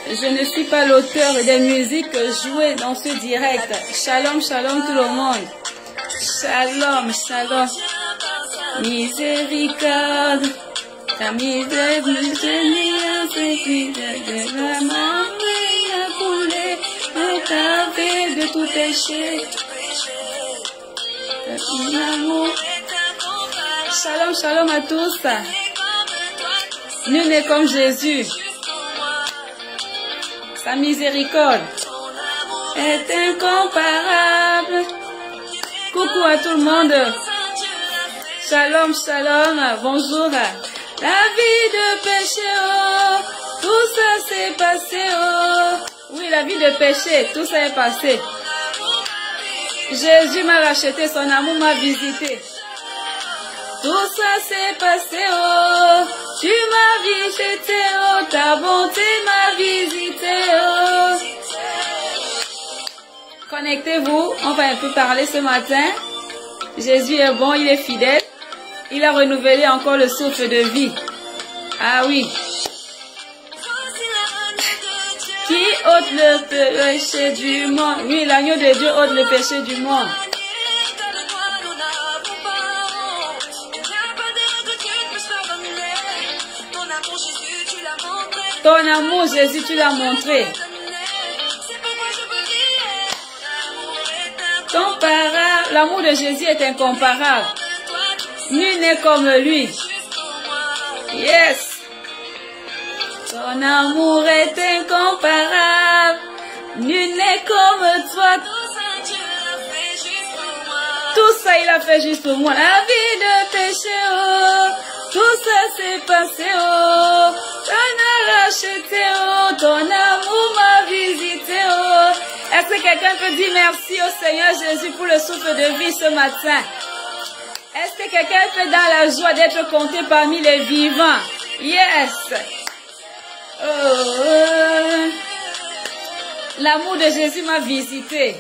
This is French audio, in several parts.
Je ne suis pas l'auteur des musiques jouées dans ce direct. Shalom, shalom tout le monde. Shalom, shalom. Miséricorde. Ta miséricorde de la main a coulé. Lavé de tout péché. Shalom, shalom à tous. Nul n'est comme Jésus. Sa miséricorde est incomparable. Coucou à tout le monde. Shalom, shalom. Bonjour. La vie de péché, oh, tout ça s'est passé, oh. Oui, la vie de péché, tout ça est passé. Jésus m'a racheté, son amour m'a visité. Tout ça s'est passé, oh. Tu m'as visité, oh. Ta bonté m'a visité, oh. Connectez-vous, on va un peu parler ce matin. Jésus est bon, il est fidèle. Il a renouvelé encore le souffle de vie. Ah oui. Qui ôte le péché du monde? Oui, l'agneau de Dieu ôte le péché du monde. Ton amour, Jésus, tu l'as montré. Comparable. L'amour de Jésus est incomparable. Nul n'est comme lui. Yes. Ton amour est incomparable. Nul n'est comme toi. Tout ça, il a fait juste pour moi. La vie de péché, oh. Tout ça s'est passé, oh. T'en as racheté, oh. Ton amour m'a visité, oh. Est-ce que quelqu'un peut dire merci au Seigneur Jésus pour le souffle de vie ce matin? Est-ce que quelqu'un peut dans la joie d'être compté parmi les vivants? Yes. Oh. L'amour de Jésus m'a visité.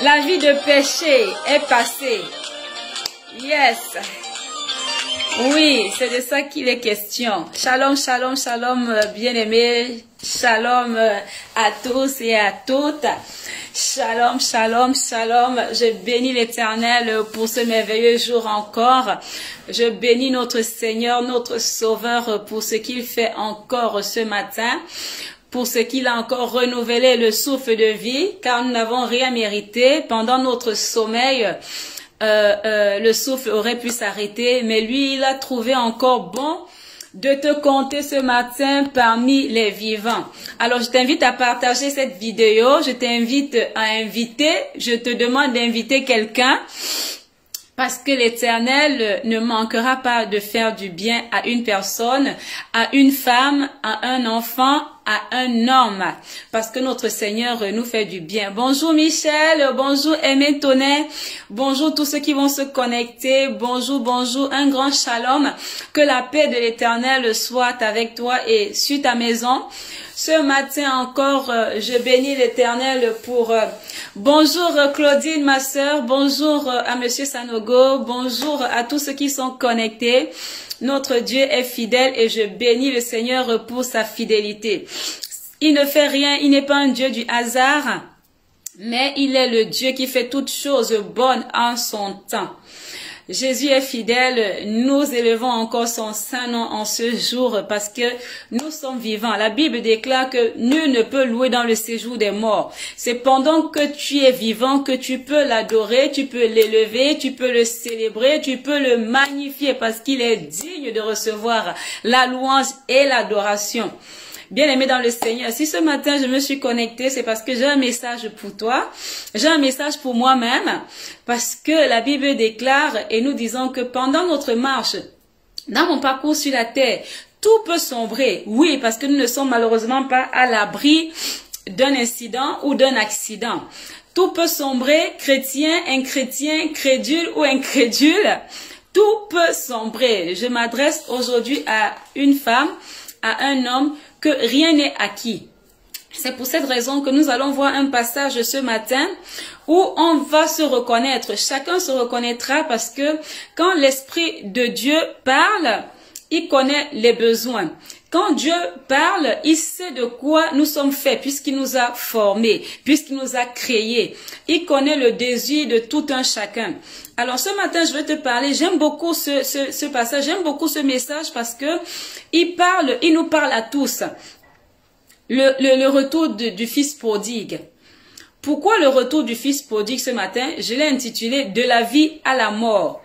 La vie de péché est passée. Yes. Oui, c'est de ça qu'il est question. Shalom, shalom, shalom, bien-aimés. Shalom à tous et à toutes. Shalom, shalom, shalom. Je bénis l'Éternel pour ce merveilleux jour encore. Je bénis notre Seigneur, notre Sauveur pour ce qu'il fait encore ce matin, pour ce qu'il a encore renouvelé le souffle de vie, car nous n'avons rien mérité. Pendant notre sommeil, le souffle aurait pu s'arrêter, mais lui, il a trouvé encore bon de te compter ce matin parmi les vivants. Alors, je t'invite à partager cette vidéo, je t'invite à inviter, je te demande d'inviter quelqu'un, parce que l'Éternel ne manquera pas de faire du bien à une personne, à une femme, à un enfant, à un homme, parce que notre Seigneur nous fait du bien. Bonjour Michel, bonjour Aimé Tonnet, bonjour tous ceux qui vont se connecter, bonjour, bonjour, un grand shalom, que la paix de l'Éternel soit avec toi et sur ta maison. Ce matin encore, je bénis l'Éternel pour... bonjour Claudine, ma sœur, bonjour à Monsieur Sanogo, bonjour à tous ceux qui sont connectés. Notre Dieu est fidèle et je bénis le Seigneur pour sa fidélité. Il ne fait rien, il n'est pas un Dieu du hasard, mais il est le Dieu qui fait toutes choses bonnes en son temps. Jésus est fidèle, nous élevons encore son saint nom en ce jour parce que nous sommes vivants. La Bible déclare que nul ne peut louer dans le séjour des morts. C'est pendant que tu es vivant que tu peux l'adorer, tu peux l'élever, tu peux le célébrer, tu peux le magnifier parce qu'il est digne de recevoir la louange et l'adoration. Bien-aimé dans le Seigneur, si ce matin je me suis connectée, c'est parce que j'ai un message pour toi, j'ai un message pour moi-même, parce que la Bible déclare et nous disons que pendant notre marche, dans mon parcours sur la terre, tout peut sombrer. Oui, parce que nous ne sommes malheureusement pas à l'abri d'un incident ou d'un accident. Tout peut sombrer, chrétien, incrétien, crédule ou incrédule, tout peut sombrer. Je m'adresse aujourd'hui à une femme, à un homme, que rien n'est acquis. C'est pour cette raison que nous allons voir un passage ce matin où on va se reconnaître. Chacun se reconnaîtra parce que quand l'Esprit de Dieu parle, il connaît les besoins. Quand Dieu parle, il sait de quoi nous sommes faits, puisqu'il nous a formés, puisqu'il nous a créés. Il connaît le désir de tout un chacun. Alors ce matin, je vais te parler, j'aime beaucoup ce passage, j'aime beaucoup ce message parce que il nous parle à tous. Le retour du fils prodigue. Pourquoi le retour du fils prodigue ce matin? Je l'ai intitulé « De la vie à la mort ».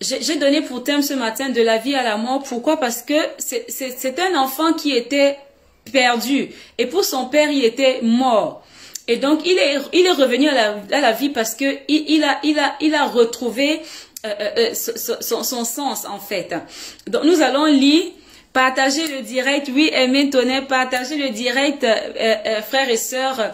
J'ai donné pour thème ce matin de la vie à la mort. Pourquoi? Parce que c'est un enfant qui était perdu. Et pour son père, il était mort. Et donc, il est revenu à la vie parce que il a retrouvé son sens, en fait. Donc, nous allons lire, partager le direct. Oui, amen, tonnerre, partager le direct, frères et sœurs.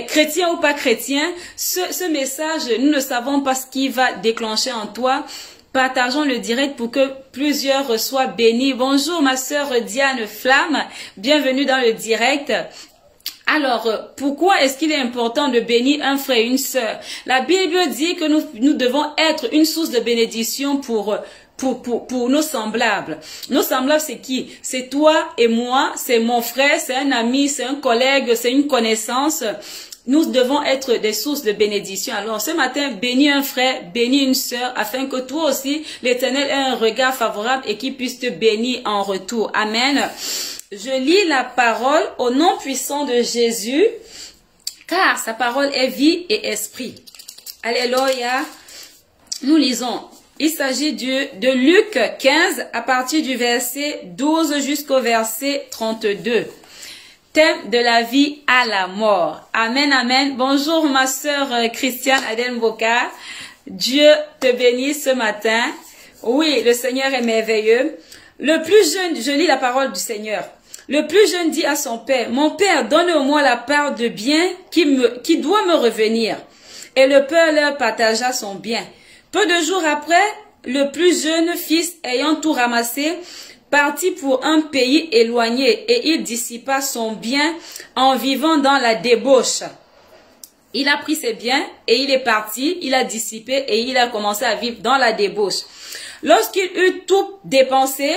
Chrétien ou pas chrétien, ce message, nous ne savons pas ce qui va déclencher en toi. Partageons le direct pour que plusieurs soient bénis. Bonjour ma sœur Diane Flamme, bienvenue dans le direct. Alors, pourquoi est-ce qu'il est important de bénir un frère et une sœur? La Bible dit que nous devons être une source de bénédiction pour nos semblables. Nos semblables, c'est qui? C'est toi et moi, c'est mon frère, c'est un ami, c'est un collègue, c'est une connaissance. Nous devons être des sources de bénédiction. Alors ce matin, bénis un frère, bénis une sœur, afin que toi aussi, l'Éternel ait un regard favorable et qu'il puisse te bénir en retour. Amen. Je lis la parole au nom puissant de Jésus, car sa parole est vie et esprit. Alléluia. Nous lisons. Il s'agit de Luc 15 à partir du verset 12 jusqu'au verset 32. Thème de la vie à la mort. Amen, amen. Bonjour ma sœur Christiane Adenboka. Dieu te bénisse ce matin. Oui, le Seigneur est merveilleux. Le plus jeune, je lis la parole du Seigneur. Le plus jeune dit à son père, « Mon père, donne-moi la part de bien qui doit me revenir. » Et le père leur partagea son bien. Peu de jours après, le plus jeune fils, ayant tout ramassé, partit pour un pays éloigné et il dissipa son bien en vivant dans la débauche. Il a pris ses biens et il est parti, il a dissipé et il a commencé à vivre dans la débauche. Lorsqu'il eut tout dépensé,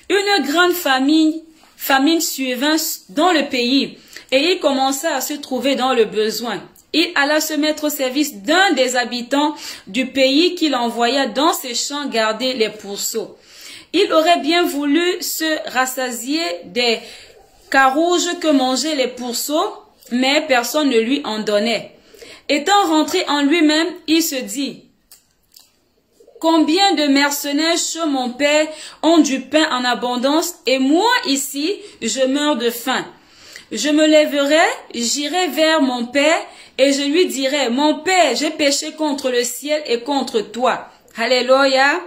une grande famine survint dans le pays et il commença à se trouver dans le besoin. Il alla se mettre au service d'un des habitants du pays qu'il envoya dans ses champs garder les pourceaux. Il aurait bien voulu se rassasier des carouges que mangeaient les pourceaux, mais personne ne lui en donnait. Étant rentré en lui-même, il se dit, « Combien de mercenaires chez mon père ont du pain en abondance, et moi ici, je meurs de faim. Je me lèverai, j'irai vers mon père, et je lui dirai, « Mon père, j'ai péché contre le ciel et contre toi. » Alléluia.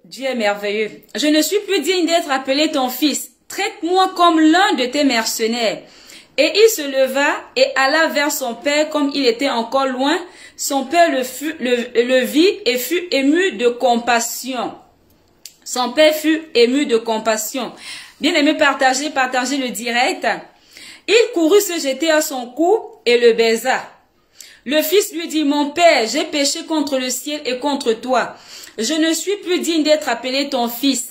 Dieu est merveilleux. Je ne suis plus digne d'être appelé ton fils. Traite-moi comme l'un de tes mercenaires. Et il se leva et alla vers son père comme il était encore loin. Son père le vit et fut ému de compassion. Son père fut ému de compassion. Bien aimé, partagez le direct. Il courut se jeter à son cou et le baisa. Le fils lui dit, « Mon père, j'ai péché contre le ciel et contre toi. Je ne suis plus digne d'être appelé ton fils. »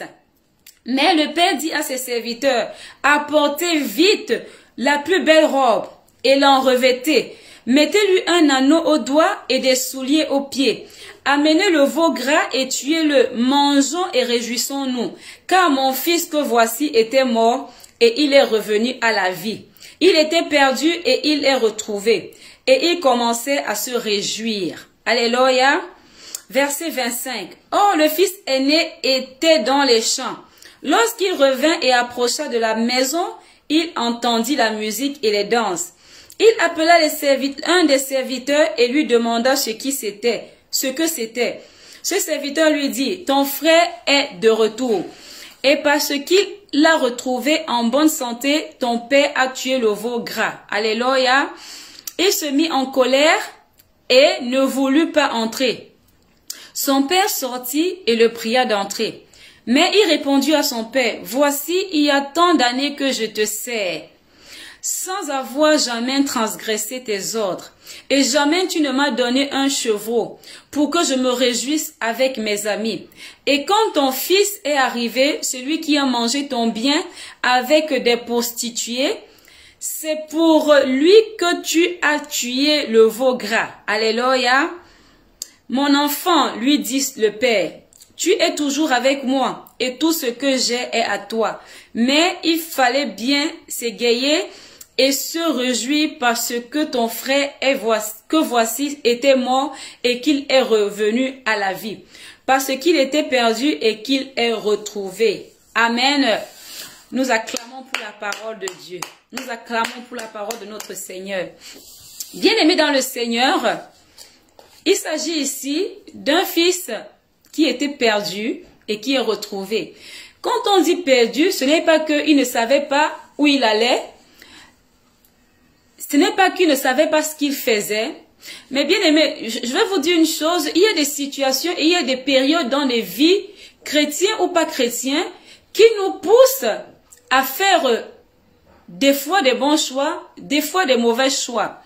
Mais le père dit à ses serviteurs, « Apportez vite la plus belle robe et l'en revêtez. Mettez-lui un anneau au doigt et des souliers aux pieds. Amenez le veau gras et tuez-le. Mangeons et réjouissons-nous. Car mon fils que voici était mort et il est revenu à la vie. Il était perdu et il est retrouvé. » Et il commençait à se réjouir. Alléluia. Verset 25. Or, le fils aîné était dans les champs. Lorsqu'il revint et approcha de la maison, il entendit la musique et les danses. Il appela un des serviteurs et lui demanda ce que c'était. Ce serviteur lui dit, « Ton frère est de retour. Et parce qu'il l'a retrouvé en bonne santé, ton père a tué le veau gras. » Alléluia. Il se mit en colère et ne voulut pas entrer. Son père sortit et le pria d'entrer. Mais il répondit à son père, « Voici, il y a tant d'années que je te sers. sans avoir jamais transgressé tes ordres. Et jamais tu ne m'as donné un chevreau pour que je me réjouisse avec mes amis. Et quand ton fils est arrivé, celui qui a mangé ton bien avec des prostituées, c'est pour lui que tu as tué le veau gras. Alléluia. Mon enfant, lui dit le père, tu es toujours avec moi et tout ce que j'ai est à toi. Mais il fallait bien s'égayer et se réjouir parce que ton frère voici était mort et qu'il est revenu à la vie. Parce qu'il était perdu et qu'il est retrouvé. Amen. Nous acclamons pour la parole de Dieu. Nous acclamons pour la parole de notre Seigneur. Bien-aimés dans le Seigneur, il s'agit ici d'un fils qui était perdu et qui est retrouvé. Quand on dit perdu, ce n'est pas qu'il ne savait pas où il allait, ce n'est pas qu'il ne savait pas ce qu'il faisait, mais bien aimé, je vais vous dire une chose, il y a des situations, il y a des périodes dans les vies, chrétiens ou pas chrétiens, qui nous poussent à faire des fois des bons choix, des fois des mauvais choix.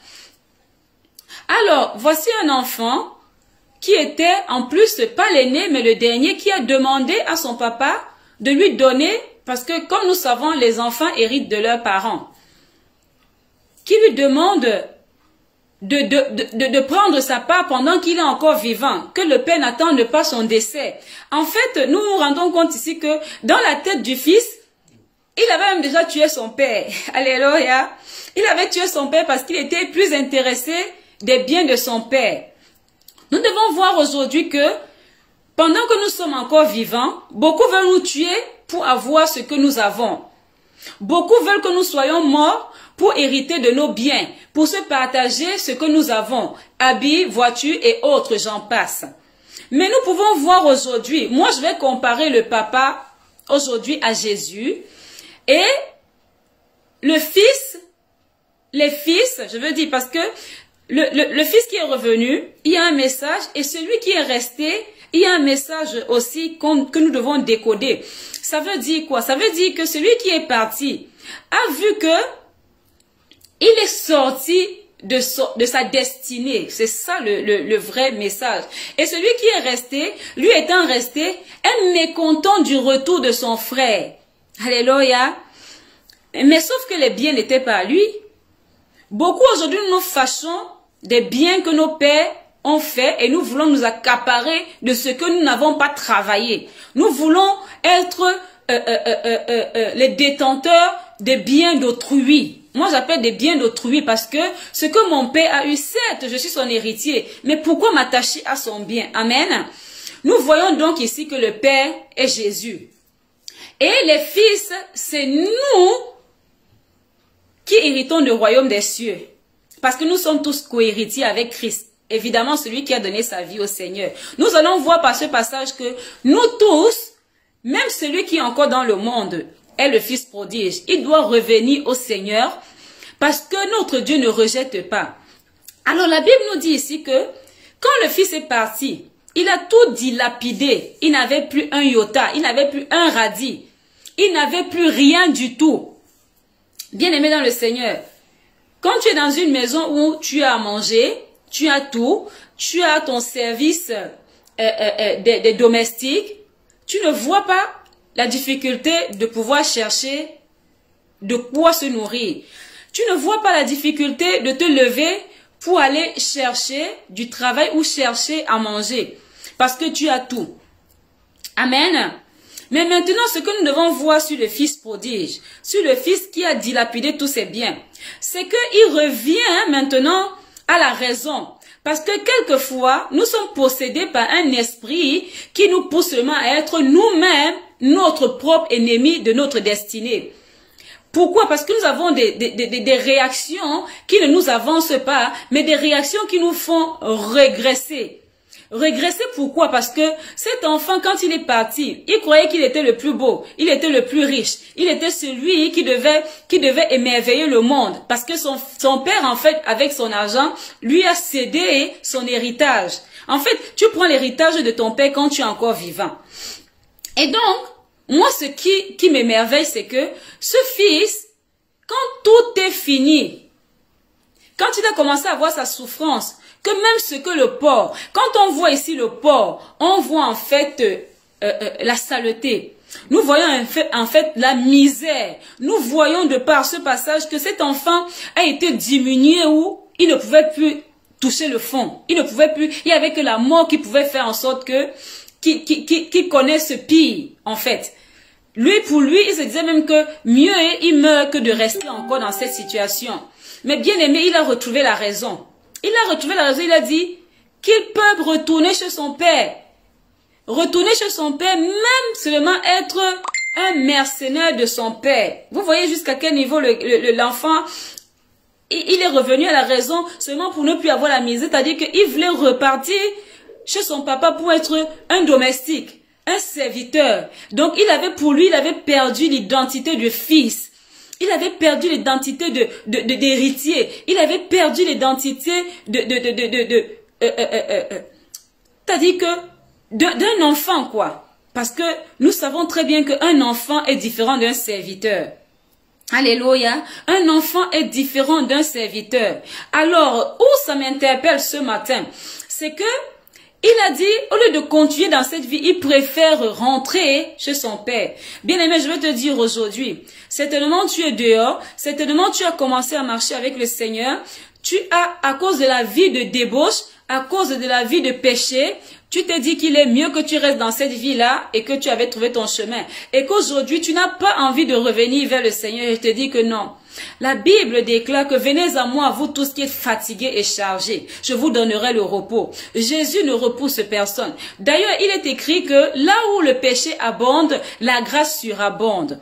Alors, voici un enfant qui était en plus pas l'aîné, mais le dernier, qui a demandé à son papa de lui donner, parce que comme nous savons, les enfants héritent de leurs parents, qui lui demande de prendre sa part pendant qu'il est encore vivant, que le père n'attende pas son décès. En fait, nous nous rendons compte ici que dans la tête du fils, il avait même déjà tué son père. Alléluia. Il avait tué son père parce qu'il était plus intéressé des biens de son père. Nous devons voir aujourd'hui que pendant que nous sommes encore vivants, beaucoup veulent nous tuer pour avoir ce que nous avons. Beaucoup veulent que nous soyons morts pour hériter de nos biens, pour se partager ce que nous avons, habits, voitures et autres, j'en passe. Mais nous pouvons voir aujourd'hui, moi je vais comparer le papa aujourd'hui à Jésus et le fils, les fils, je veux dire parce que le fils qui est revenu, il y a un message, et celui qui est resté, il y a un message aussi que nous devons décoder. Ça veut dire quoi? Ça veut dire que celui qui est parti a vu que il est sorti de sa destinée. C'est ça le vrai message. Et celui qui est resté, lui étant resté, est mécontent du retour de son frère. Alléluia. Mais sauf que les biens n'étaient pas à lui. Beaucoup aujourd'hui nous fâchons des biens que nos pères ont fait et nous voulons nous accaparer de ce que nous n'avons pas travaillé. Nous voulons être les détenteurs des biens d'autrui. Moi j'appelle des biens d'autrui parce que ce que mon père a eu, certes je suis son héritier, mais pourquoi m'attacher à son bien? Amen. Nous voyons donc ici que le père est Jésus. Et les fils, c'est nous qui héritons du royaume des cieux. Parce que nous sommes tous co-héritiers avec Christ. Évidemment, celui qui a donné sa vie au Seigneur. Nous allons voir par ce passage que nous tous, même celui qui est encore dans le monde, est le fils prodige. Il doit revenir au Seigneur parce que notre Dieu ne rejette pas. Alors la Bible nous dit ici que quand le fils est parti, il a tout dilapidé. Il n'avait plus un iota, il n'avait plus un radis. Il n'avait plus rien du tout. Bien-aimé dans le Seigneur, quand tu es dans une maison où tu as à manger, tu as tout, tu as ton service des domestiques, tu ne vois pas la difficulté de pouvoir chercher de quoi se nourrir. Tu ne vois pas la difficulté de te lever pour aller chercher du travail ou chercher à manger. Parce que tu as tout. Amen. Mais maintenant, ce que nous devons voir sur le fils prodige, sur le fils qui a dilapidé tous ses biens, c'est qu'il revient maintenant à la raison. Parce que quelquefois, nous sommes possédés par un esprit qui nous pousse seulement à être nous-mêmes notre propre ennemi de notre destinée. Pourquoi? Parce que nous avons des réactions qui ne nous avancent pas, mais des réactions qui nous font régresser. Régresser pourquoi? Parce que cet enfant, quand il est parti, il croyait qu'il était le plus beau, il était le plus riche, il était celui qui devait émerveiller le monde. Parce que son père, en fait, avec son argent, lui a cédé son héritage. En fait, tu prends l'héritage de ton père quand tu es encore vivant. Et donc, moi, ce qui m'émerveille, c'est que ce fils quand tout est fini, quand il a commencé à voir sa souffrance, que même ce que le porc, quand on voit ici le porc, on voit en fait la saleté. Nous voyons en fait la misère. Nous voyons de par ce passage que cet enfant a été diminué où il ne pouvait plus toucher le fond. Il ne pouvait plus, il n'y avait que la mort qui pouvait faire en sorte que, qui connaisse pire en fait. Lui, pour lui, il se disait même que mieux il meurt que de rester encore dans cette situation. Mais bien aimé, il a retrouvé la raison. Il a retrouvé la raison, il a dit qu'il peut retourner chez son père. Retourner chez son père, même seulement être un mercenaire de son père. Vous voyez jusqu'à quel niveau l'enfant, il est revenu à la raison seulement pour ne plus avoir la misère. C'est-à-dire qu'il voulait repartir chez son papa pour être un domestique, un serviteur. Donc il avait pour lui, il avait perdu l'identité de fils. Il avait perdu l'identité d'héritier. Il avait perdu l'identité c'est-à-dire que d'un enfant, quoi. Parce que nous savons très bien qu'un enfant est différent d'un serviteur. Alléluia. Un enfant est différent d'un serviteur. Alors, où ça m'interpelle ce matin, c'est que il a dit, au lieu de continuer dans cette vie, il préfère rentrer chez son père. Bien aimé, je vais te dire aujourd'hui, certainement tu es dehors, certainement tu as commencé à marcher avec le Seigneur, tu as, à cause de la vie de débauche, à cause de la vie de péché, tu te dis qu'il est mieux que tu restes dans cette vie-là et que tu avais trouvé ton chemin. Et qu'aujourd'hui, tu n'as pas envie de revenir vers le Seigneur. Et je te dis que non. La Bible déclare que venez à moi, vous tous qui êtes fatigués et chargés. Je vous donnerai le repos. Jésus ne repousse personne. D'ailleurs, il est écrit que là où le péché abonde, la grâce surabonde.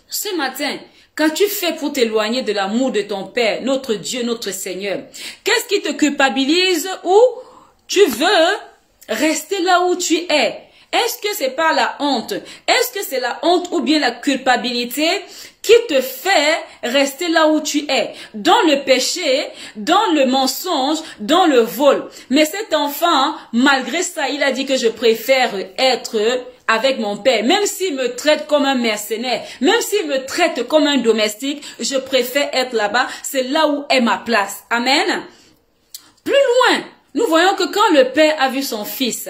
Ce matin, quand tu fais pour t'éloigner de l'amour de ton Père, notre Dieu, notre Seigneur, qu'est-ce qui te culpabilise ou tu veux rester là où tu es? Est-ce que c'est par la honte? Est-ce que c'est la honte ou bien la culpabilité qui te fait rester là où tu es? Dans le péché, dans le mensonge, dans le vol. Mais cet enfant, malgré ça, il a dit que je préfère être avec mon père. Même s'il me traite comme un mercenaire, même s'il me traite comme un domestique, je préfère être là-bas. C'est là où est ma place. Amen. Plus loin, nous voyons que quand le père a vu son fils,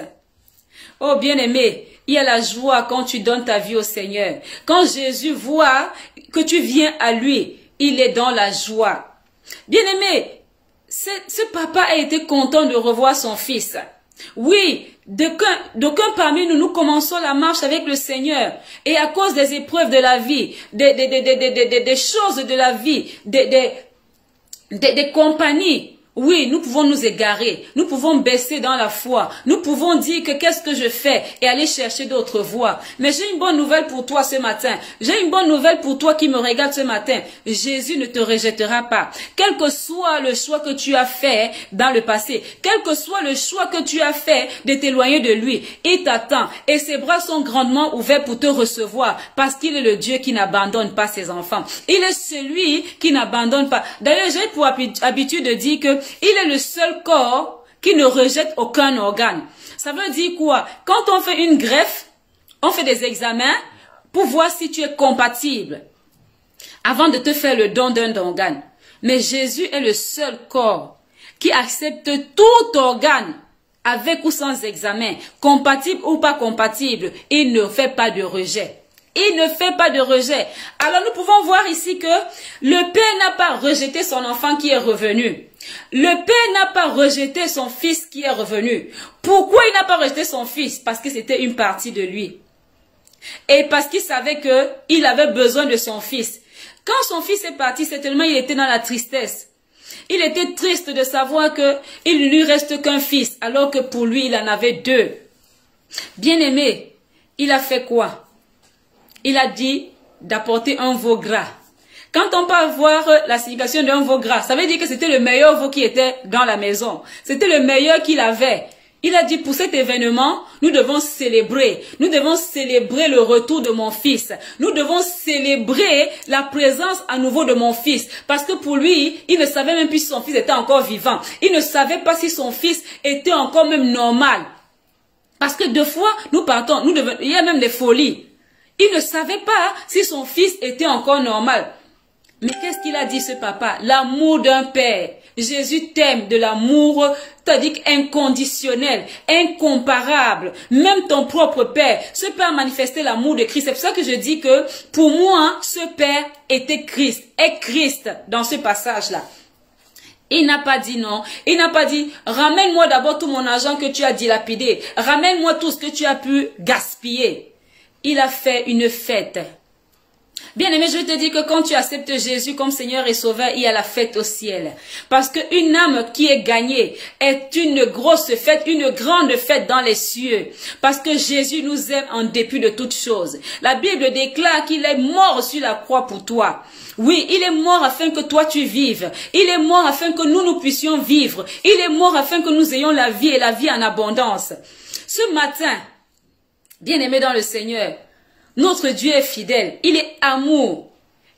oh bien-aimé, il y a la joie quand tu donnes ta vie au Seigneur. Quand Jésus voit que tu viens à lui, il est dans la joie. Bien-aimé, ce papa a été content de revoir son fils. Oui, d'aucuns parmi nous, nous commençons la marche avec le Seigneur. Et à cause des épreuves de la vie, des choses de la vie, des compagnies, oui, nous pouvons nous égarer, nous pouvons baisser dans la foi, nous pouvons dire que qu'est-ce que je fais et aller chercher d'autres voies. Mais j'ai une bonne nouvelle pour toi ce matin. J'ai une bonne nouvelle pour toi qui me regarde ce matin. Jésus ne te rejettera pas. Quel que soit le choix que tu as fait dans le passé, quel que soit le choix que tu as fait de t'éloigner de lui, il t'attend et ses bras sont grandement ouverts pour te recevoir parce qu'il est le Dieu qui n'abandonne pas ses enfants. Il est celui qui n'abandonne pas. D'ailleurs, j'ai pour habitude de dire que il est le seul corps qui ne rejette aucun organe. Ça veut dire quoi? Quand on fait une greffe, on fait des examens pour voir si tu es compatible avant de te faire le don d'un organe. Mais Jésus est le seul corps qui accepte tout organe avec ou sans examen, compatible ou pas compatible. Il ne fait pas de rejet. Il ne fait pas de rejet. Alors nous pouvons voir ici que le père n'a pas rejeté son enfant qui est revenu. Le père n'a pas rejeté son fils qui est revenu. Pourquoi il n'a pas rejeté son fils? Parce que c'était une partie de lui. Et parce qu'il savait qu'il avait besoin de son fils. Quand son fils est parti, certainement il était dans la tristesse. Il était triste de savoir qu'il ne lui reste qu'un fils, alors que pour lui il en avait deux. Bien-aimé, il a fait quoi? Il a dit d'apporter un veau gras. Quand on peut voir la signification d'un veau gras, ça veut dire que c'était le meilleur veau qui était dans la maison. C'était le meilleur qu'il avait. Il a dit pour cet événement, nous devons célébrer. Nous devons célébrer le retour de mon fils. Nous devons célébrer la présence à nouveau de mon fils. Parce que pour lui, il ne savait même plus si son fils était encore vivant. Il ne savait pas si son fils était encore même normal. Parce que deux fois, nous partons, il y a même des folies. Il ne savait pas si son fils était encore normal. Mais qu'est-ce qu'il a dit ce papa? L'amour d'un père. Jésus t'aime de l'amour, c'est-à-dire inconditionnel, incomparable. Même ton propre père. Ce père a manifesté l'amour de Christ. C'est pour ça que je dis que pour moi, ce père était Christ, est Christ dans ce passage-là. Il n'a pas dit non. Il n'a pas dit, ramène-moi d'abord tout mon argent que tu as dilapidé. Ramène-moi tout ce que tu as pu gaspiller. Il a fait une fête. Bien-aimé, je te dis que quand tu acceptes Jésus comme Seigneur et Sauveur, il y a la fête au ciel. Parce qu'une âme qui est gagnée est une grosse fête, une grande fête dans les cieux. Parce que Jésus nous aime en dépit de toutes choses. La Bible déclare qu'il est mort sur la croix pour toi. Oui, il est mort afin que toi tu vives. Il est mort afin que nous puissions vivre. Il est mort afin que nous ayons la vie et la vie en abondance. Ce matin, bien-aimé dans le Seigneur, notre Dieu est fidèle, il est amour.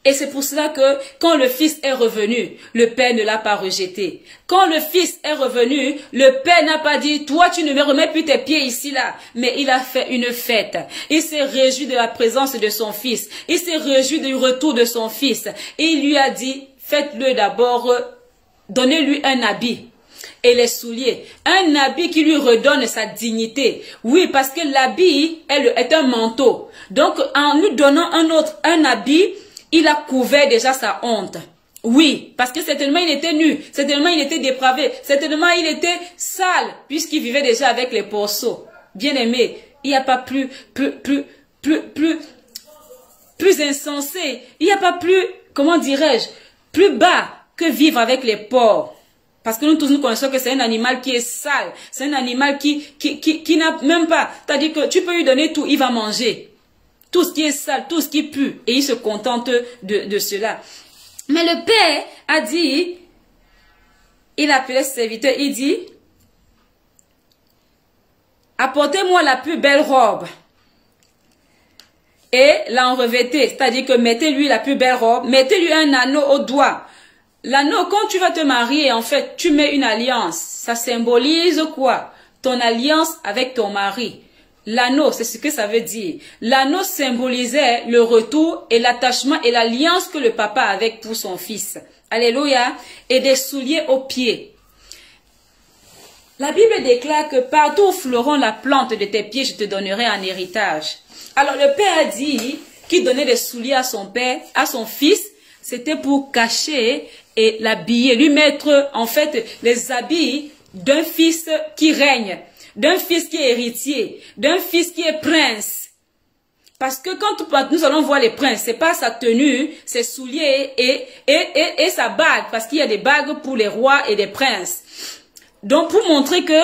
Et c'est pour cela que quand le Fils est revenu, le Père ne l'a pas rejeté. Quand le Fils est revenu, le Père n'a pas dit, toi tu ne me remets plus tes pieds ici là. Mais il a fait une fête. Il s'est réjoui de la présence de son Fils. Il s'est réjoui du retour de son Fils. Et il lui a dit, faites-le d'abord, donnez-lui un habit. Et les souliers, un habit qui lui redonne sa dignité. Oui, parce que l'habit est un manteau. Donc, en lui donnant un habit, il a couvert déjà sa honte. Oui, parce que certainement il était nu, certainement il était dépravé, certainement il était sale, puisqu'il vivait déjà avec les porceaux. Bien aimé, il n'y a pas plus insensé, il n'y a pas plus, comment dirais-je, plus bas que vivre avec les porcs. Parce que nous tous nous connaissons que c'est un animal qui est sale. C'est un animal qui n'a même pas. C'est-à-dire que tu peux lui donner tout, il va manger. Tout ce qui est sale, tout ce qui pue. Et il se contente de cela. Mais le père a dit, il appelait ses serviteurs, il dit, apportez-moi la plus belle robe. Et l'en revêtez. C'est-à-dire que mettez-lui la plus belle robe, mettez-lui un anneau au doigt. L'anneau, quand tu vas te marier, en fait, tu mets une alliance. Ça symbolise quoi? Ton alliance avec ton mari. L'anneau, c'est ce que ça veut dire. L'anneau symbolisait le retour et l'attachement et l'alliance que le papa a avec pour son fils. Alléluia. Et des souliers aux pieds. La Bible déclare que partout où fleuront la plante de tes pieds, je te donnerai un héritage. Alors le père a dit qu'il donnait des souliers à son père, à son fils. C'était pour cacher et l'habiller, lui mettre en fait les habits d'un fils qui règne, d'un fils qui est héritier, d'un fils qui est prince. Parce que quand nous allons voir les princes, c'est pas sa tenue, ses souliers et sa bague, parce qu'il y a des bagues pour les rois et les princes. Donc pour montrer que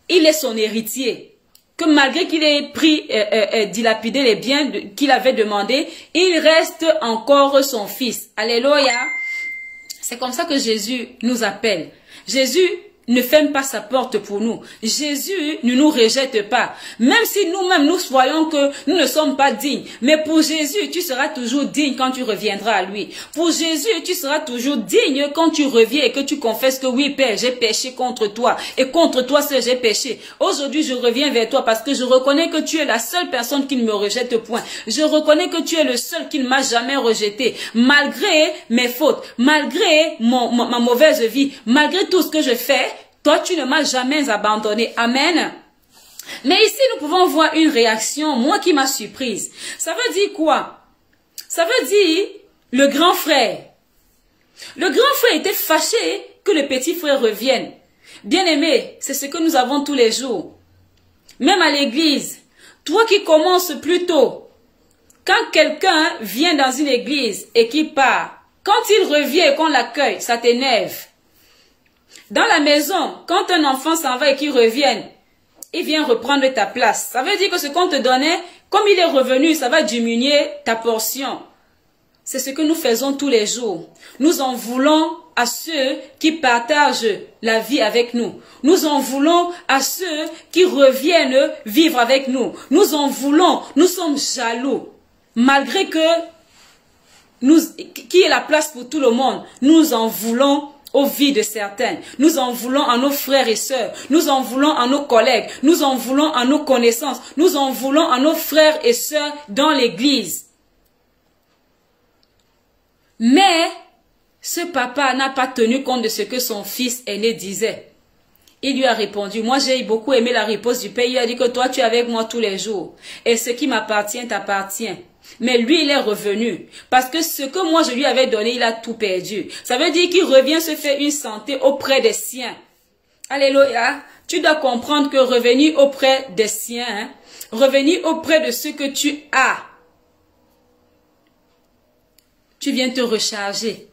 il est son héritier. Que malgré qu'il ait pris, dilapidé les biens qu'il avait demandé, il reste encore son fils. Alléluia. C'est comme ça que Jésus nous appelle. Jésus ne ferme pas sa porte pour nous. Jésus ne nous rejette pas. Même si nous-mêmes nous voyons que nous ne sommes pas dignes. Mais pour Jésus, tu seras toujours digne quand tu reviendras à lui. Pour Jésus, tu seras toujours digne quand tu reviens et que tu confesses que oui, Père, j'ai péché contre toi. Et contre toi seul j'ai péché. Aujourd'hui, je reviens vers toi parce que je reconnais que tu es la seule personne qui ne me rejette point. Je reconnais que tu es le seul qui ne m'a jamais rejeté. Malgré mes fautes, malgré ma mauvaise vie, malgré tout ce que je fais, toi, tu ne m'as jamais abandonné. Amen. Mais ici, nous pouvons voir une réaction, moi qui m'a surprise. Ça veut dire quoi? Ça veut dire le grand frère. Le grand frère était fâché que le petit frère revienne. Bien-aimé, c'est ce que nous avons tous les jours. Même à l'église, toi qui commences plus tôt, quand quelqu'un vient dans une église et qui part, quand il revient et qu'on l'accueille, ça t'énerve. Dans la maison, quand un enfant s'en va et qu'il revienne, il vient reprendre ta place. Ça veut dire que ce qu'on te donnait, comme il est revenu, ça va diminuer ta portion. C'est ce que nous faisons tous les jours. Nous en voulons à ceux qui partagent la vie avec nous. Nous en voulons à ceux qui reviennent vivre avec nous. Nous en voulons, nous sommes jaloux. Malgré que qu'il y ait la place pour tout le monde, nous en voulons aux vies de certains. Nous en voulons à nos frères et sœurs. Nous en voulons à nos collègues. Nous en voulons à nos connaissances. Nous en voulons à nos frères et sœurs dans l'église. Mais Ce papa n'a pas tenu compte de ce que son fils aîné disait. Il lui a répondu, moi j'ai beaucoup aimé la réponse du père. Il a dit que toi tu es avec moi tous les jours. Et ce qui m'appartient t'appartient. Mais lui il est revenu. Parce que ce que moi je lui avais donné, il a tout perdu. Ça veut dire qu'il revient se faire une santé auprès des siens. Alléluia. Tu dois comprendre que revenir auprès des siens, revenir auprès de ce que tu as, tu viens te recharger.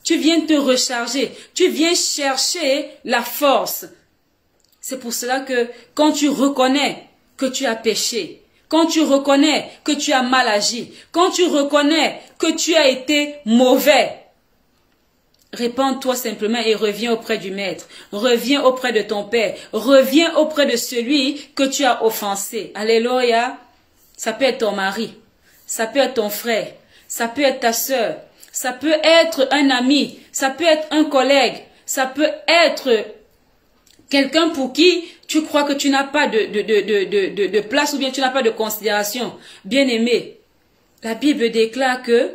Tu viens te recharger. Tu viens chercher la force. C'est pour cela que quand tu reconnais que tu as péché, quand tu reconnais que tu as mal agi, quand tu reconnais que tu as été mauvais, répands-toi simplement et reviens auprès du Maître. Reviens auprès de ton Père. Reviens auprès de celui que tu as offensé. Alléluia. Ça peut être ton mari. Ça peut être ton frère. Ça peut être ta sœur. Ça peut être un ami. Ça peut être un collègue. Ça peut être quelqu'un pour qui tu crois que tu n'as pas de place ou bien tu n'as pas de considération. Bien-aimé, la Bible déclare que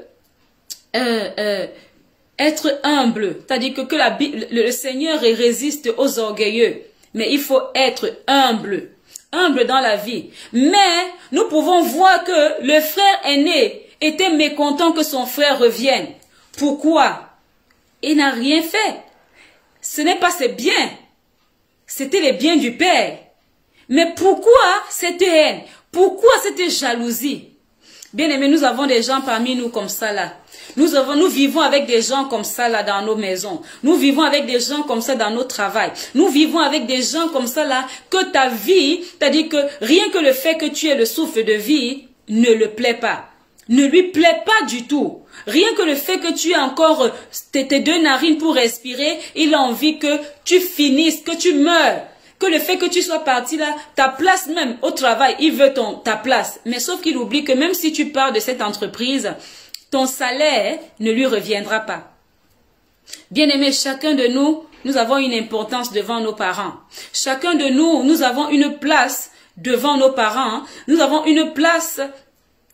être humble, c'est-à-dire que le Seigneur résiste aux orgueilleux, mais il faut être humble, humble dans la vie. Mais nous pouvons voir que le frère aîné était mécontent que son frère revienne. Pourquoi? Il n'a rien fait. Ce n'est pas ses biens, c'était les biens du Père. Mais pourquoi cette haine? Pourquoi cette jalousie? Bien aimé, nous avons des gens parmi nous comme ça là. Nous vivons avec des gens comme ça là dans nos maisons. Nous vivons avec des gens comme ça dans nos travails. Nous vivons avec des gens comme ça là que ta vie, c'est-à-dire que rien que le fait que tu aies le souffle de vie ne le plaît pas. Ne lui plaît pas du tout. Rien que le fait que tu aies encore tes deux narines pour respirer, il a envie que tu finisses, que tu meurs. Que le fait que tu sois parti là, ta place même au travail, il veut ta place. Mais sauf qu'il oublie que même si tu pars de cette entreprise, ton salaire ne lui reviendra pas. Bien-aimé, chacun de nous, nous avons une importance devant nos parents. Chacun de nous, nous avons une place devant nos parents. Nous avons une place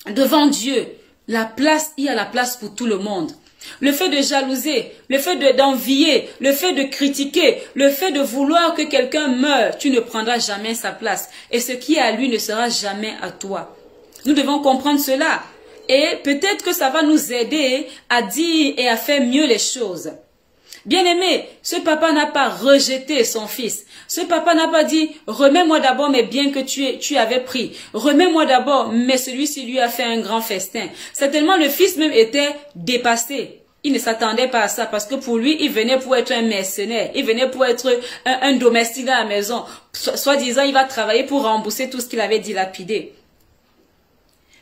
devant Dieu. La place, il y a la place pour tout le monde. Le fait de jalouser, le fait d'envier, le fait de critiquer, le fait de vouloir que quelqu'un meure, tu ne prendras jamais sa place. Et ce qui est à lui ne sera jamais à toi. Nous devons comprendre cela. Et peut-être que ça va nous aider à dire et à faire mieux les choses. Bien-aimé, ce papa n'a pas rejeté son fils. Ce papa n'a pas dit, remets-moi d'abord mes biens que tu avais pris. Remets-moi d'abord, mais celui-ci lui a fait un grand festin. Certainement, le fils même était dépassé. Il ne s'attendait pas à ça parce que pour lui, il venait pour être un mercenaire. Il venait pour être un domestique dans la maison. Soi-disant, il va travailler pour rembourser tout ce qu'il avait dilapidé.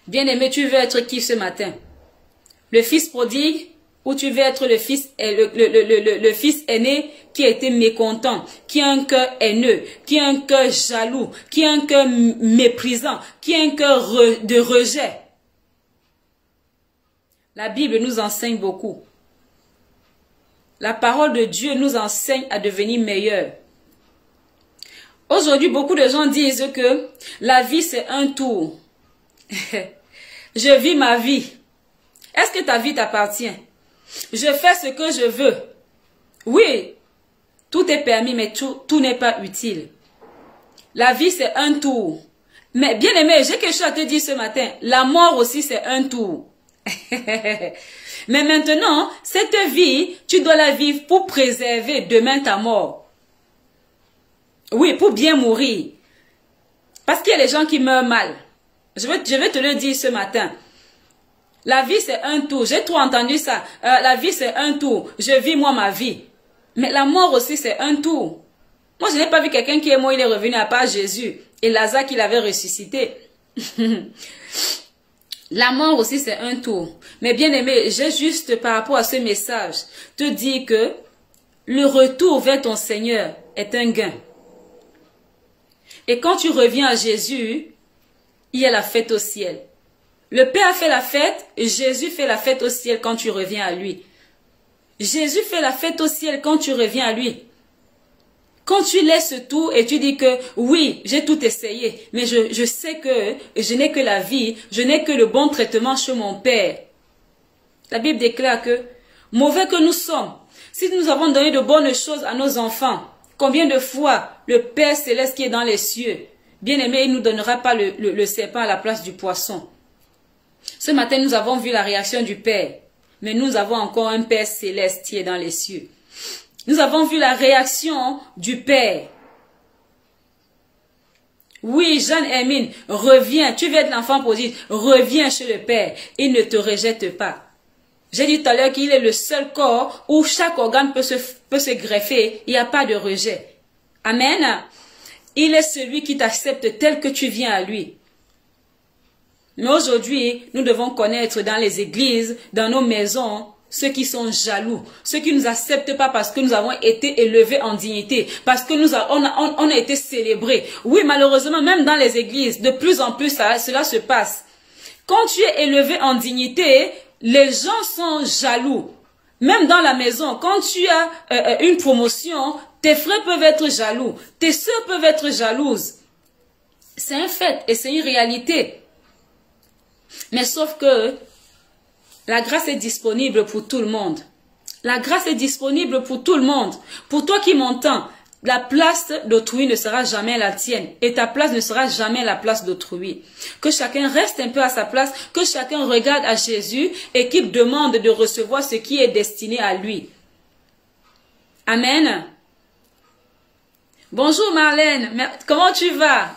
Bien-aimé, tu veux être qui ce matin? Le fils prodigue? Ou tu veux être le fils aîné qui a été mécontent, qui a un cœur haineux, qui a un cœur jaloux, qui a un cœur méprisant, qui a un cœur de rejet. La Bible nous enseigne beaucoup. La parole de Dieu nous enseigne à devenir meilleurs. Aujourd'hui, beaucoup de gens disent que la vie c'est un tour. Je vis ma vie. Est-ce que ta vie t'appartient? Je fais ce que je veux. Oui, tout est permis, mais tout n'est pas utile. La vie, c'est un tour. Mais bien aimé, j'ai quelque chose à te dire ce matin. La mort aussi, c'est un tour. Mais maintenant, cette vie, tu dois la vivre pour préserver demain ta mort. Oui, pour bien mourir. Parce qu'il y a les gens qui meurent mal. Je vais te le dire ce matin. La vie, c'est un tour. J'ai trop entendu ça. La vie, c'est un tour. Je vis, moi, ma vie. Mais la mort aussi, c'est un tour. Moi, je n'ai pas vu quelqu'un qui est mort, il est revenu à part Jésus. Et Lazare qui l'avait ressuscité. La mort aussi, c'est un tour. Mais bien aimé, j'ai juste, par rapport à ce message, te dire que le retour vers ton Seigneur est un gain. Et quand tu reviens à Jésus, il y a la fête au ciel. Le Père fait la fête, et Jésus fait la fête au ciel quand tu reviens à lui. Jésus fait la fête au ciel quand tu reviens à lui. Quand tu laisses tout et tu dis que oui, j'ai tout essayé, mais je sais que je n'ai que la vie, je n'ai que le bon traitement chez mon Père. La Bible déclare que mauvais que nous sommes, si nous avons donné de bonnes choses à nos enfants, combien de fois le Père Céleste qui est dans les cieux, bien-aimé, il ne nous donnera pas le serpent à la place du poisson. Ce matin, nous avons vu la réaction du Père, mais nous avons encore un Père Céleste qui est dans les cieux. Nous avons vu la réaction du Père. Oui, Jeanne-Hermine, reviens, tu veux être l'enfant prodige, reviens chez le Père, il ne te rejette pas. J'ai dit tout à l'heure qu'il est le seul corps où chaque organe peut se greffer, il n'y a pas de rejet. Amen. Il est celui qui t'accepte tel que tu viens à lui. Mais aujourd'hui, nous devons connaître dans les églises, dans nos maisons, ceux qui sont jaloux, ceux qui ne nous acceptent pas parce que nous avons été élevés en dignité, parce que on a été célébrés. Oui, malheureusement, même dans les églises, de plus en plus, cela se passe. Quand tu es élevé en dignité, les gens sont jaloux. Même dans la maison, quand tu as une promotion, tes frères peuvent être jaloux, tes sœurs peuvent être jalouses. C'est un fait et c'est une réalité. Mais sauf que la grâce est disponible pour tout le monde. La grâce est disponible pour tout le monde. Pour toi qui m'entends, la place d'autrui ne sera jamais la tienne. Et ta place ne sera jamais la place d'autrui. Que chacun reste un peu à sa place. Que chacun regarde à Jésus et qu'il demande de recevoir ce qui est destiné à lui. Amen. Bonjour Marlène. Comment tu vas?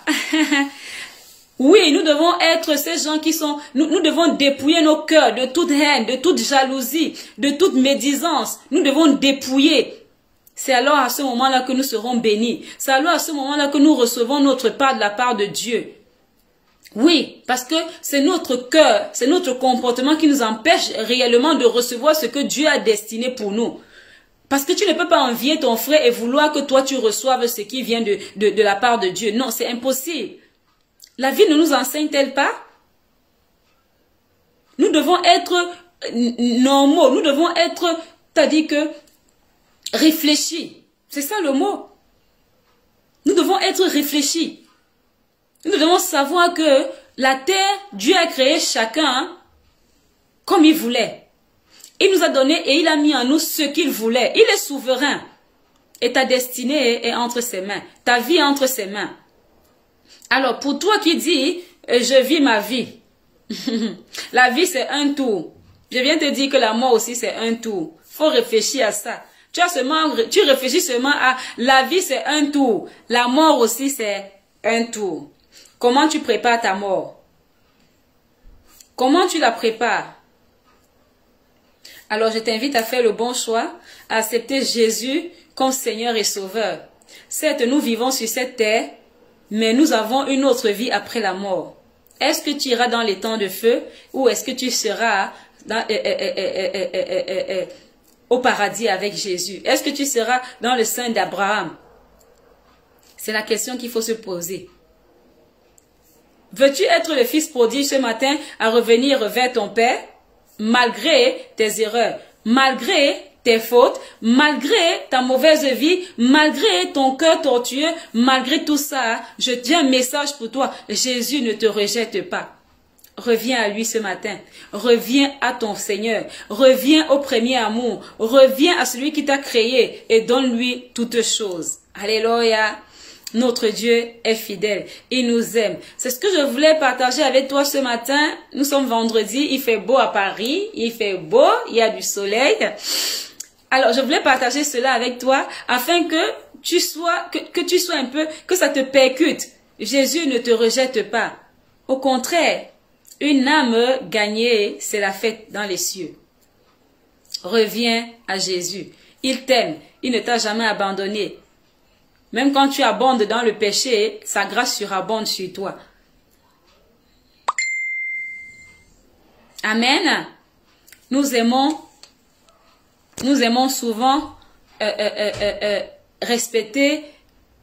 Oui, nous devons être ces gens qui sont... Nous devons dépouiller nos cœurs de toute haine, de toute jalousie, de toute médisance. Nous devons dépouiller. C'est alors à ce moment-là que nous serons bénis. C'est alors à ce moment-là que nous recevons notre part de la part de Dieu. Oui, parce que c'est notre cœur, c'est notre comportement qui nous empêche réellement de recevoir ce que Dieu a destiné pour nous. Parce que tu ne peux pas envier ton frère et vouloir que toi tu reçoives ce qui vient de la part de Dieu. Non, c'est impossible. La vie ne nous enseigne-t-elle pas? Nous devons être normaux, nous devons être, c'est-à-dire que, réfléchis. C'est ça le mot. Nous devons être réfléchis. Nous devons savoir que la terre, Dieu a créé chacun comme il voulait. Il nous a donné et il a mis en nous ce qu'il voulait. Il est souverain. Et ta destinée est entre ses mains. Ta vie est entre ses mains. Alors, pour toi qui dis, je vis ma vie. La vie, c'est un tour. Je viens te dire que la mort aussi, c'est un tour. Il faut réfléchir à ça. Tu réfléchis seulement à la vie, c'est un tour. La mort aussi, c'est un tour. Comment tu prépares ta mort? Comment tu la prépares? Alors, je t'invite à faire le bon choix, à accepter Jésus comme Seigneur et Sauveur. Certes, nous vivons sur cette terre, mais nous avons une autre vie après la mort. Est-ce que tu iras dans les temps de feu ou est-ce que tu seras au paradis avec Jésus? Est-ce que tu seras dans le sein d'Abraham? C'est la question qu'il faut se poser. Veux-tu être le fils prodige ce matin à revenir vers ton Père malgré tes erreurs, malgré tes fautes, malgré ta mauvaise vie, malgré ton cœur tortueux, malgré tout ça, je dis un message pour toi. Jésus ne te rejette pas. Reviens à lui ce matin. Reviens à ton Seigneur. Reviens au premier amour. Reviens à celui qui t'a créé et donne-lui toutes choses. Alléluia. Notre Dieu est fidèle. Il nous aime. C'est ce que je voulais partager avec toi ce matin. Nous sommes vendredi. Il fait beau à Paris. Il fait beau. Il y a du soleil. Alors, je voulais partager cela avec toi afin que tu sois un peu, que ça te percute. Jésus ne te rejette pas. Au contraire, une âme gagnée, c'est la fête dans les cieux. Reviens à Jésus. Il t'aime. Il ne t'a jamais abandonné. Même quand tu abondes dans le péché, sa grâce surabonde sur toi. Amen. Nous aimons souvent respecter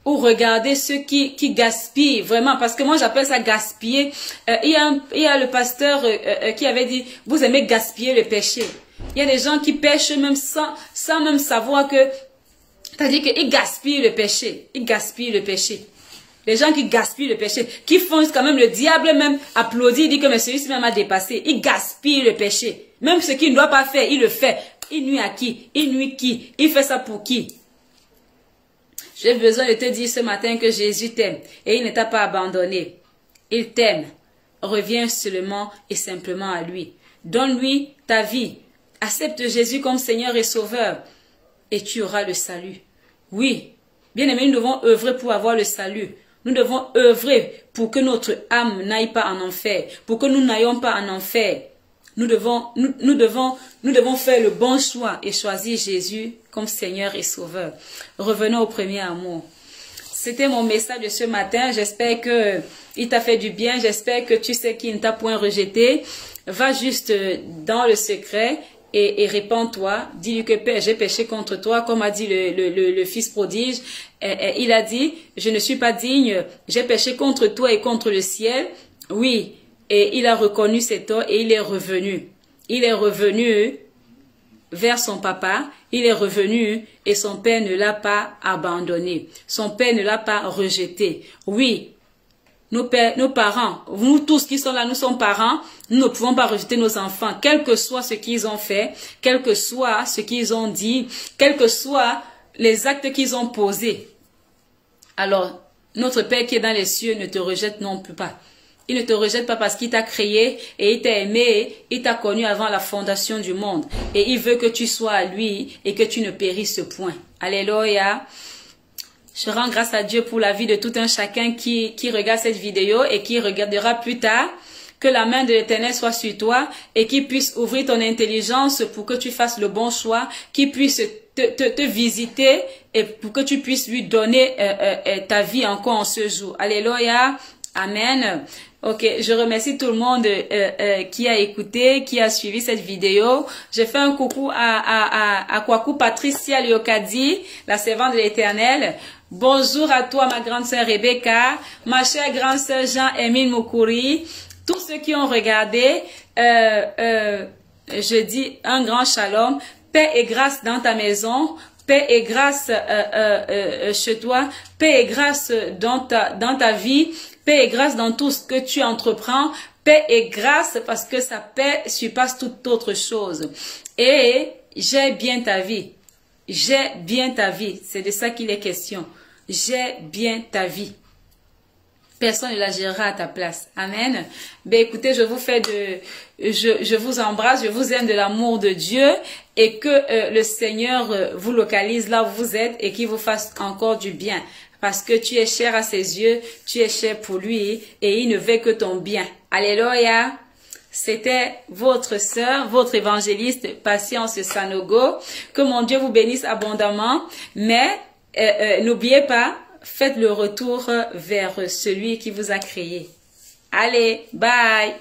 ou regarder ceux qui gaspillent vraiment, parce que moi j'appelle ça gaspiller. Il y a le pasteur qui avait dit, vous aimez gaspiller le péché. Il y a des gens qui pêchent même sans même savoir que, c'est-à-dire qu'ils gaspillent le péché. Ils gaspillent le péché. Les gens qui gaspillent le péché, qui font quand même le diable même applaudit, il dit que celui-ci même a dépassé. Il gaspille le péché. Même ce qu'il ne doit pas faire, il le fait. Il nuit à qui? Il nuit qui? Il fait ça pour qui? J'ai besoin de te dire ce matin que Jésus t'aime et il ne t'a pas abandonné. Il t'aime. Reviens seulement et simplement à lui. Donne-lui ta vie. Accepte Jésus comme Seigneur et Sauveur et tu auras le salut. Oui, bien-aimés, nous devons œuvrer pour avoir le salut. Nous devons œuvrer pour que notre âme n'aille pas en enfer, pour que nous n'ayons pas en enfer. Nous devons faire le bon choix et choisir Jésus comme Seigneur et Sauveur. Revenons au premier amour. C'était mon message de ce matin. J'espère que il t'a fait du bien. J'espère que tu sais qu'il ne t'a point rejeté. Va juste dans le secret et répands-toi. Dis-lui que Père, j'ai péché contre toi, comme a dit le fils prodige. Il a dit, je ne suis pas digne, j'ai péché contre toi et contre le ciel. Oui. Et il a reconnu ses torts et il est revenu. Il est revenu vers son papa. Il est revenu et son père ne l'a pas abandonné. Son père ne l'a pas rejeté. Oui, nos parents, nous tous qui sommes là, nous sommes parents. Nous ne pouvons pas rejeter nos enfants, quel que soit ce qu'ils ont fait, quel que soit ce qu'ils ont dit, quels que soient les actes qu'ils ont posés. Alors, notre Père qui est dans les cieux ne te rejette non plus pas. Il ne te rejette pas parce qu'il t'a créé et il t'a aimé, il t'a connu avant la fondation du monde. Et il veut que tu sois à lui et que tu ne périsses point. Alléluia. Je rends grâce à Dieu pour la vie de tout un chacun qui regarde cette vidéo et qui regardera plus tard. Que la main de l'Éternel soit sur toi et qu'il puisse ouvrir ton intelligence pour que tu fasses le bon choix, qu'il puisse te visiter et pour que tu puisses lui donner ta vie encore en ce jour. Alléluia. Amen. Ok, je remercie tout le monde qui a écouté, qui a suivi cette vidéo. Je fais un coucou à Kwaku Patricia Liokadi, la servante de l'Éternel. Bonjour à toi, ma grande sœur Rebecca, ma chère grande sœur Jean-Émile Moukouri, tous ceux qui ont regardé, je dis un grand shalom, paix et grâce dans ta maison, paix et grâce chez toi, paix et grâce dans ta vie, paix et grâce dans tout ce que tu entreprends, paix et grâce parce que sa paix surpasse toute autre chose. Et j'ai bien ta vie. J'ai bien ta vie. C'est de ça qu'il est question. J'ai bien ta vie. Personne ne la gérera à ta place. Amen. Ben écoutez, je vous embrasse, je vous aime de l'amour de Dieu et que le Seigneur vous localise là où vous êtes et qu'il vous fasse encore du bien. Parce que tu es cher à ses yeux, tu es cher pour lui et il ne veut que ton bien. Alléluia. C'était votre sœur, votre évangéliste Patience Sanogo. Que mon Dieu vous bénisse abondamment. Mais n'oubliez pas, faites le retour vers celui qui vous a créé. Allez, bye!